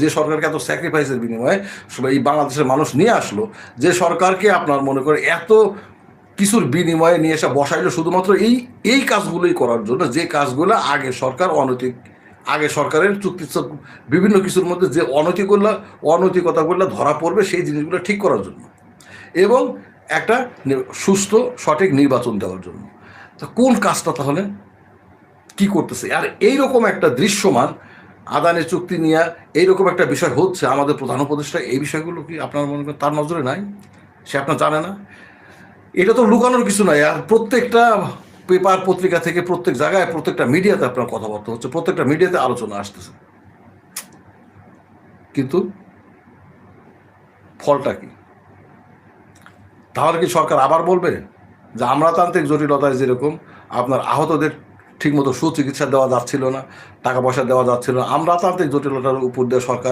যে সরকারকে এত স্যাক্রিফাইসের বিনিময়ে এই বাংলাদেশের মানুষ নিয়ে আসলো, যে সরকারকে আপনার মনে করে এত কিছুর বিনিময়ে নিয়ে এসে বসাইলো শুধুমাত্র এই কাজগুলোই করার জন্য, যে কাজগুলো আগে সরকার আগে সরকারের চুক্তি বিভিন্ন কিছুর মধ্যে যে অনৈতিকতাগুলো ধরা পড়বে সেই জিনিসগুলো ঠিক করার জন্য এবং একটা সুস্থ সঠিক নির্বাচন দেওয়ার জন্য। তো কোন কাজটা তাহলে কি করতেছে? আর এইরকম একটা দৃশ্যমান আদানের চুক্তি নিয়ে এইরকম একটা বিষয় হচ্ছে, আমাদের প্রধান উপদেষ্টা এই বিষয়গুলো কি আপনার মনে করেন তার নজরে নাই? সে আপনার জানে না? এটা তো লুকানোর কিছু নাই। আর প্রত্যেকটা পেপার পত্রিকা থেকে প্রত্যেক জায়গায় প্রত্যেকটা মিডিয়াতে আপনার কথাবার্তা হচ্ছে, প্রত্যেকটা মিডিয়াতে আলোচনা আসতেছে, কিন্তু ফলটা কি? তাহলে কি সরকার আবার বলবে যে আমলাতান্ত্রিক জটিলতায় যেরকম আপনার আহতদের ঠিকমতো সুচিকিৎসা দেওয়া যাচ্ছিল না, টাকা পয়সা দেওয়া যাচ্ছিল না, আমলাতান্ত্রিক জটিলতার উপর দিয়ে সরকার